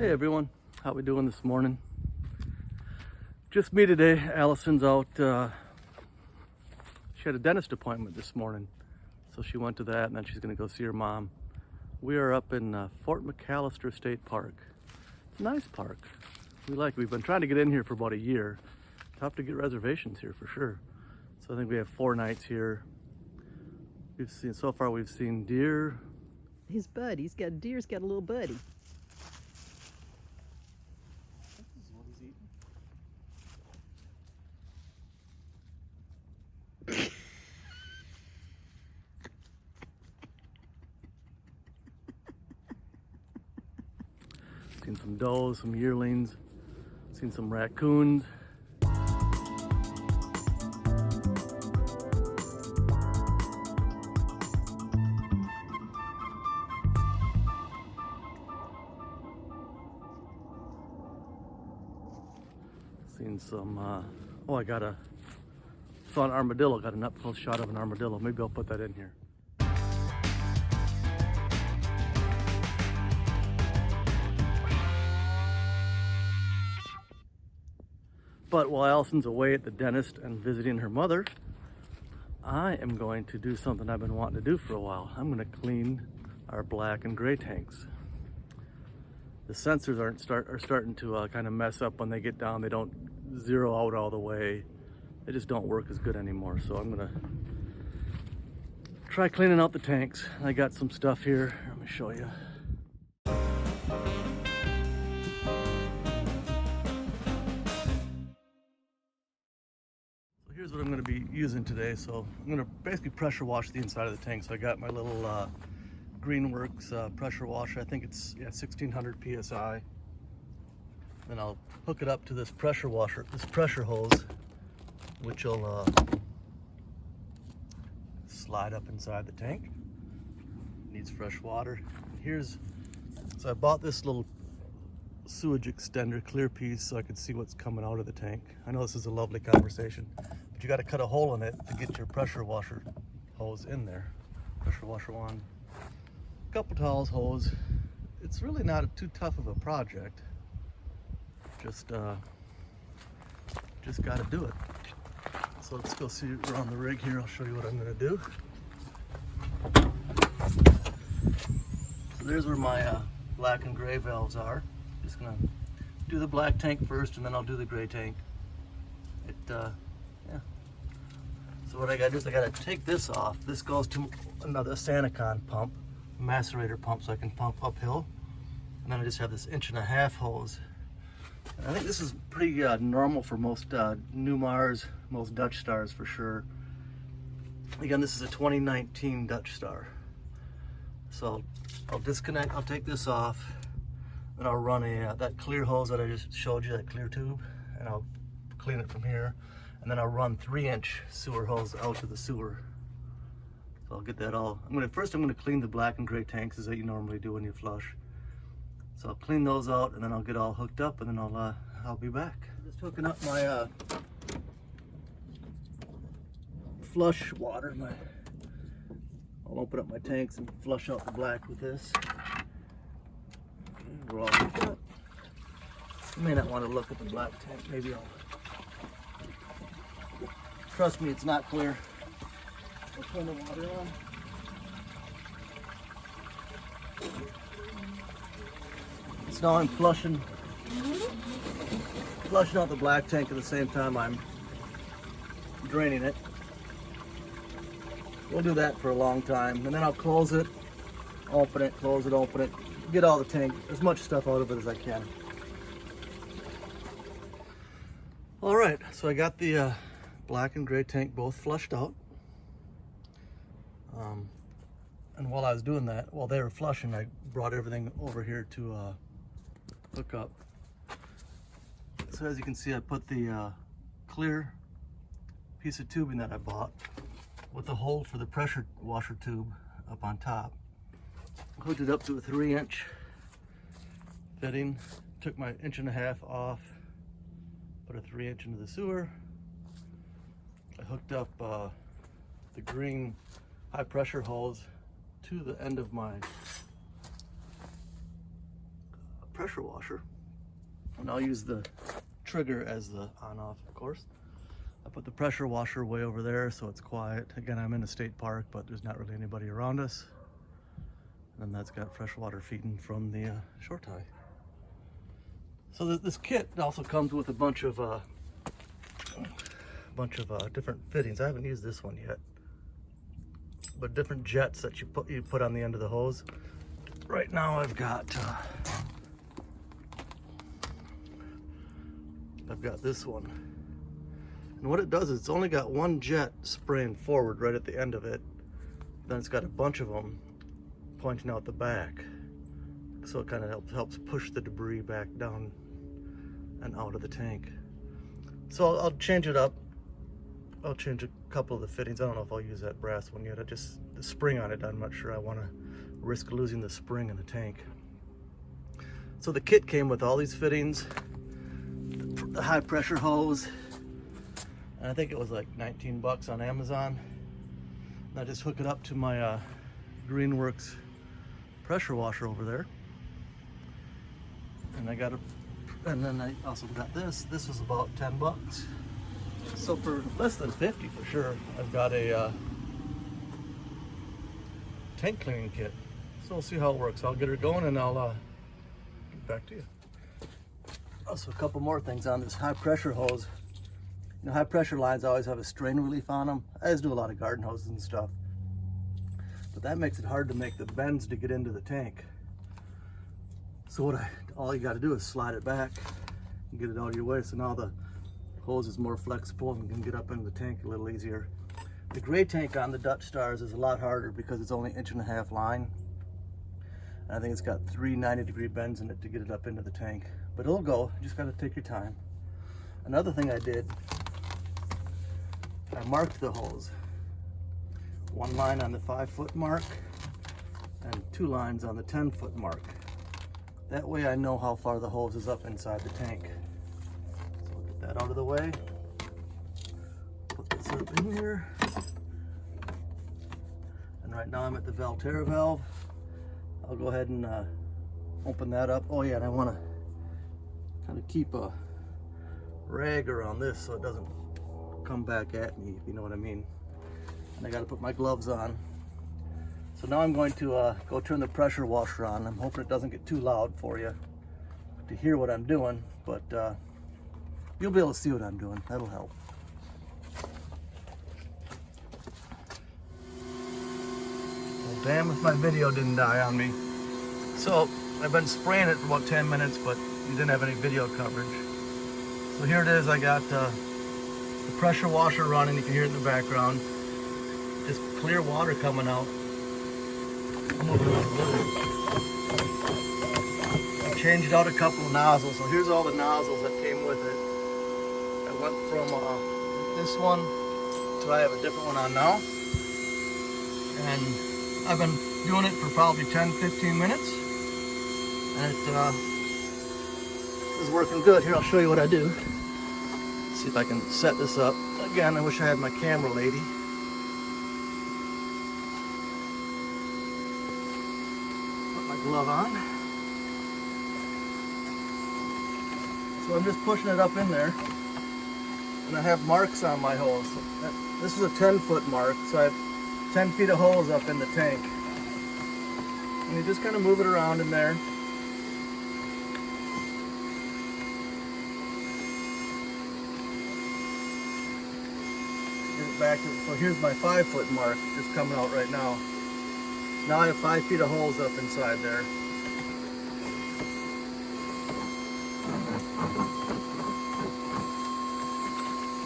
Hey everyone, how we doing this morning? Just me today. Allison's out. She had a dentist appointment this morning, so she went to that, and then she's going to go see her mom. We are up in Fort McAllister State Park. It's a nice park. We've been trying to get in here for about a year. Tough to get reservations here for sure. So I think we have 4 nights here. So far we've seen deer. His bud, deer's got a little buddy. Seen some does, some yearlings, seen some raccoons. Seen some, saw an armadillo, got an up close shot of an armadillo. Maybe I'll put that in here. But while Allison's away at the dentist and visiting her mother, I am going to do something I've been wanting to do for a while. I'm going to clean our black and gray tanks. The sensors are starting to kind of mess up when they get down. They don't zero out all the way. They just don't work as good anymore. So I'm going to try cleaning out the tanks. I got some stuff here. Let me show you. Here's what I'm going to be using today. So I'm going to basically pressure wash the inside of the tank. So I got my little Greenworks pressure washer. I think it's 1600 psi. Then I'll hook it up to this pressure washer, this pressure hose, which will slide up inside the tank. Needs fresh water. So I bought this little sewage extender clear piece so I could see what's coming out of the tank. I know this is a lovely conversation, but you got to cut a hole in it to get your pressure washer hose in there. Pressure washer wand, a couple towels, hose. It's really not too tough of a project. Just got to do it. So let's go see around the rig here. I'll show you what I'm going to do. So there's where my black and gray valves are. Just gonna do the black tank first, and then I'll do the gray tank. Yeah. So what I gotta do is I gotta take this off. This goes to another Sanacon pump, macerator pump, so I can pump uphill. And then I just have this 1.5-inch hose. And I think this is pretty normal for most Newmars, most Dutch Stars for sure. Again, this is a 2019 Dutch Star. So I'll disconnect. I'll take this off. And I'll run that clear hose that I just showed you, that clear tube, and I'll clean it from here. And then I'll run 3-inch sewer hose out to the sewer. So I'll get that all. First I'm gonna clean the black and gray tanks as that you normally do when you flush. So I'll clean those out, and then I'll get all hooked up, and then I'll be back. Just hooking up my flush water. I'll open up my tanks and flush out the black with this. We're all hooked up. You may not want to look at the black tank. Maybe I'll. Trust me, it's not clear. I'll turn the water on. So now I'm flushing out the black tank at the same time I'm draining it. We'll do that for a long time, and then I'll close it, open it, close it, open it. Get all the tank, as much stuff out of it as I can. All right, so I got the black and gray tank both flushed out. And while I was doing that, while they were flushing, I brought everything over here to hook up. So as you can see, I put the clear piece of tubing that I bought with the hole for the pressure washer tube up on top. Hooked it up to a 3-inch fitting, took my 1.5-inch off, put a 3-inch into the sewer. I hooked up the green high pressure hose to the end of my pressure washer. And I'll use the trigger as the on-off, of course. I put the pressure washer way over there so it's quiet. Again, I'm in a state park, but there's not really anybody around us. And that's got fresh water feeding from the shore tie. So this kit also comes with a bunch of different fittings. I haven't used this one yet, but different jets that you put on the end of the hose. Right now I've got this one, and what it does is it's only got one jet spraying forward right at the end of it. Then it's got a bunch of them pointing out the back, so it kind of helps push the debris back down and out of the tank. So I'll change it up. I'll change a couple of the fittings. I don't know if I'll use that brass one yet. The spring on it, I'm not sure I want to risk losing the spring in the tank. So the kit came with all these fittings, the high pressure hose, and I think it was like 19 bucks on Amazon. And I just hook it up to my Greenworks pressure washer over there. And then I also got this. This was about 10 bucks. So for less than 50 for sure, I've got a tank cleaning kit. So we'll see how it works. I'll get her going and I'll get back to you. Also, a couple more things on this high pressure hose. You know, high pressure lines always have a strain relief on them. I just do a lot of garden hoses and stuff. But that makes it hard to make the bends to get into the tank. So all you got to do is slide it back and get it out of your way. So now the hose is more flexible and can get up into the tank a little easier. The gray tank on the Dutch Stars is a lot harder because it's only 1.5 inch line. And I think it's got 3 90-degree bends in it to get it up into the tank. But it'll go, you just got to take your time. Another thing I did, I marked the hose. 1 line on the 5-foot mark and 2 lines on the 10-foot mark. That way I know how far the hose is up inside the tank. So I'll get that out of the way. Put this up in here. And right now I'm at the Valterra valve. I'll go ahead and open that up. Oh yeah, and I want to kind of keep a rag around this so it doesn't come back at me, if you know what I mean. And I got to put my gloves on. So now I'm going to go turn the pressure washer on. I'm hoping it doesn't get too loud for you to hear what I'm doing, but you'll be able to see what I'm doing. That'll help. Well, damn if my video didn't die on me. So I've been spraying it for about 10 minutes, but you didn't have any video coverage. So here it is. I got the pressure washer running. You can hear it in the background. Just clear water coming out. I changed out a couple of nozzles. So here's all the nozzles that came with it. I went from this one to I have a different one on now. And I've been doing it for probably 10-15 minutes. And it is working good. Here, I'll show you what I do. See if I can set this up. Again, I wish I had my camera lady. Glove on. So I'm just pushing it up in there, and I have marks on my hose. This is a 10-foot mark, so I have 10 feet of hose up in the tank. And you just kind of move it around in there. Get it back to, so here's my 5-foot mark just coming out right now. Now I have 5 feet of holes up inside there.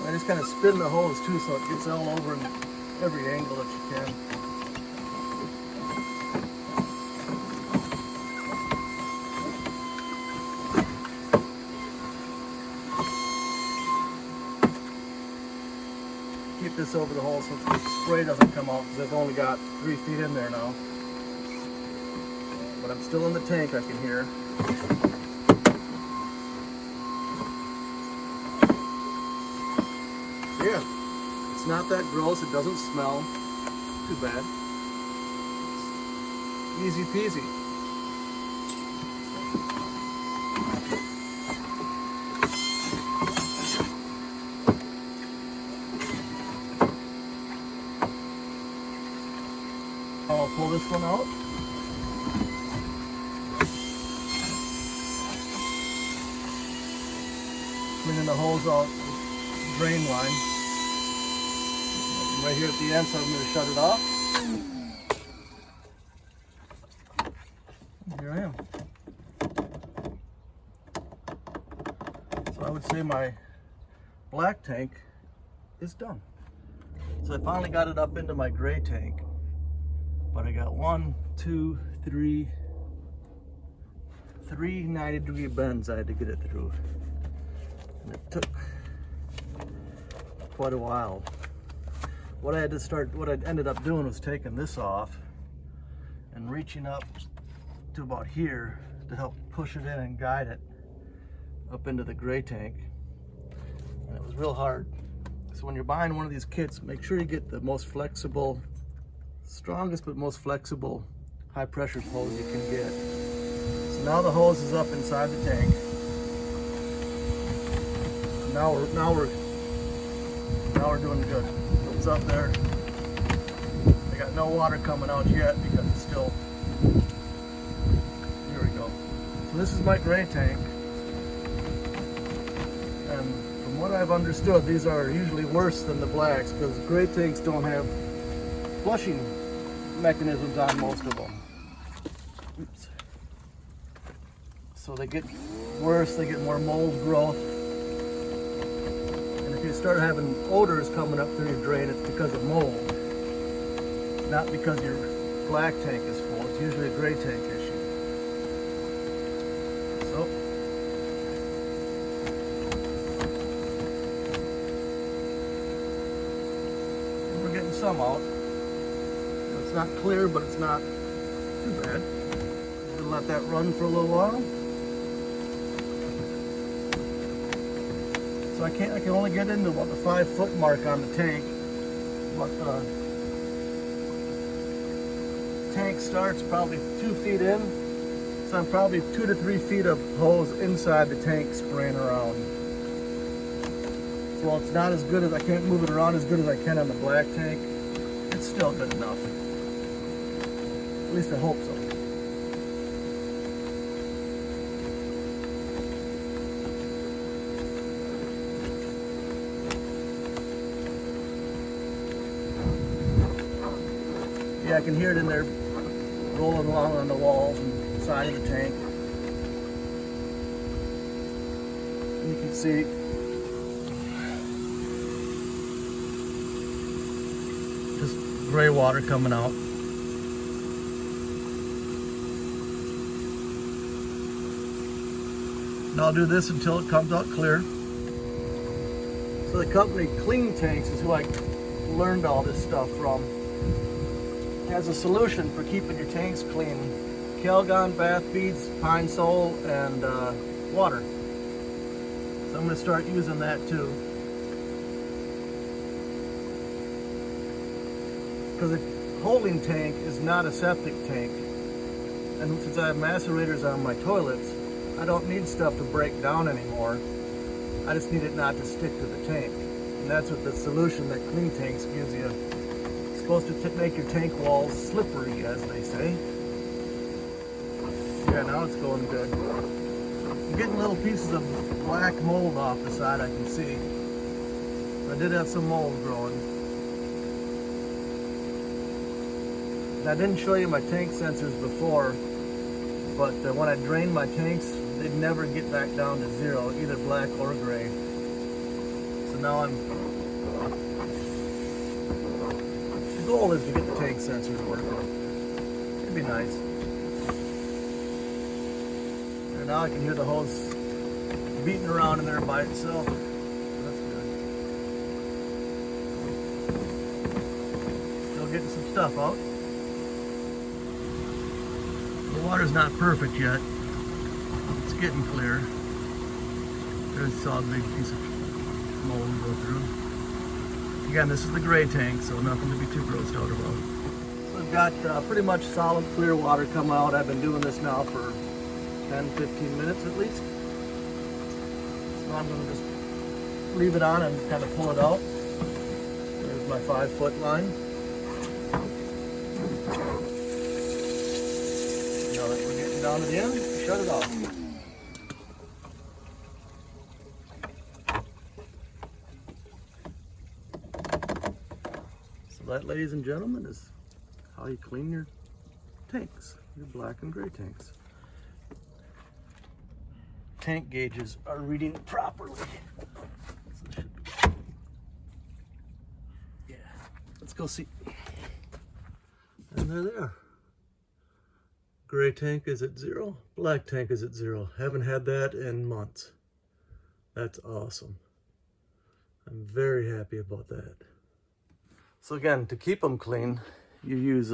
I just kind of spin the hose too so it gets all over in every angle that you can. Keep this over the hole so the spray doesn't come out because I've only got 3 feet in there now. But I'm still in the tank, I can hear. Yeah, it's not that gross, it doesn't smell too bad. Easy peasy. I'll pull this one out. Cleaning the hose out, drain line. Right here at the end, so I'm going to shut it off. And here I am. So I would say my black tank is done. So I finally got it up into my gray tank. But I got 3 90-degree bends I had to get it through. And it took quite a while. What I ended up doing was taking this off and reaching up to about here to help push it in and guide it up into the gray tank. And it was real hard. So when you're buying one of these kits, make sure you get the most flexible, strongest but most flexible high pressure hose you can get. So now the hose is up inside the tank. Now we're doing good. It's up there. I got no water coming out yet because it's still. Here we go. So this is my gray tank, and from what I've understood, these are usually worse than the blacks because gray tanks don't have flushing mechanisms on most of them. Oops. So they get worse, they get more mold growth. And if you start having odors coming up through your drain, it's because of mold. Not because your black tank is full. It's usually a gray tank issue. So, and we're getting some out. It's not clear, but it's not too bad. We'll let that run for a little while. So I can only get into about the 5-foot mark on the tank. But the tank starts probably 2 feet in. So I'm probably 2 to 3 feet of hose inside the tank spraying around. So while it's not as good as, I can't move it around as good as I can on the black tank, it's still good enough. At least I hope so. Yeah, I can hear it in there rolling along on the walls and side of the tank. And you can see just gray water coming out. And I'll do this until it comes out clear. So the company Clean Tanks is who I learned all this stuff from. Has a solution for keeping your tanks clean. Calgon, bath beads, pine sol, and water. So I'm going to start using that too. Because a holding tank is not a septic tank. And since I have macerators on my toilets, I don't need stuff to break down anymore. I just need it not to stick to the tank. And that's what the solution that Clean Tanks gives you. It's supposed to make your tank walls slippery, as they say. Yeah, now it's going good. I'm getting little pieces of black mold off the side, I can see. I did have some mold growing. And I didn't show you my tank sensors before, but when I drained my tanks, they'd never get back down to zero, either black or gray. So now the goal is to get the tank sensors working. It'd be nice. And now I can hear the hose beating around in there by itself. That's good. Still getting some stuff out. The water's not perfect yet. It's getting clear. There's a solid big piece of mold to go through. Again, this is the gray tank, so nothing to be too grossed out about. So I've got pretty much solid clear water come out. I've been doing this now for 10-15 minutes at least. So I'm going to just leave it on and kind of pull it out. There's my 5-foot line. down to the end, shut it off. So that, ladies and gentlemen, is how you clean your tanks, your black and gray tanks. Tank gauges are reading properly. So it should be. Yeah, let's go see. And there they are. Gray tank is at 0, black tank is at 0. Haven't had that in months. That's awesome. I'm very happy about that. So again, to keep them clean, you use,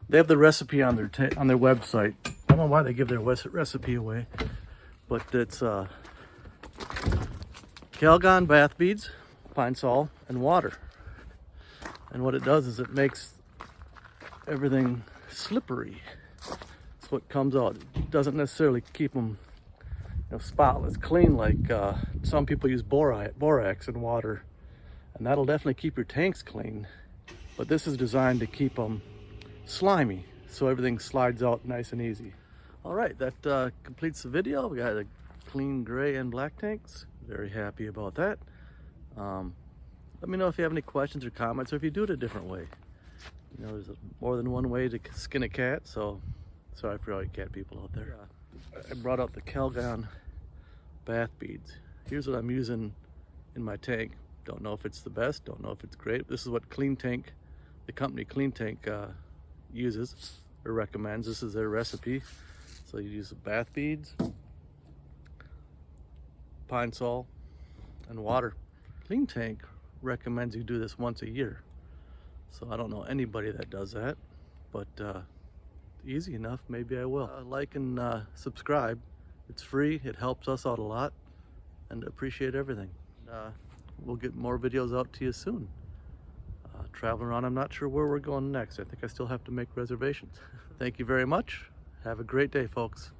they have the recipe on their website. I don't know why they give their recipe away, but it's Calgon bath beads, Pine Sol, and water. And what it does is it makes everything slippery. That's what comes out. It doesn't necessarily keep them, spotless, clean like some people use borax in water, and that'll definitely keep your tanks clean. But this is designed to keep them slimy, so everything slides out nice and easy. All right, that completes the video. We got a clean gray and black tanks. Very happy about that. Let me know if you have any questions or comments, or if you do it a different way. There's more than one way to skin a cat, so sorry for all you cat people out there. I brought out the Calgon bath beads. Here's what I'm using in my tank. Don't know if it's the best, don't know if it's great. This is what Clean Tank, the company Clean Tank uses or recommends. This is their recipe. So you use the bath beads, Pine Sol, and water. Clean Tank recommends you do this once a year. So I don't know anybody that does that, but easy enough, maybe I will. Like and subscribe. It's free, it helps us out a lot, and appreciate everything. We'll get more videos out to you soon. Traveling around, I'm not sure where we're going next. I think I still have to make reservations. Thank you very much. Have a great day, folks.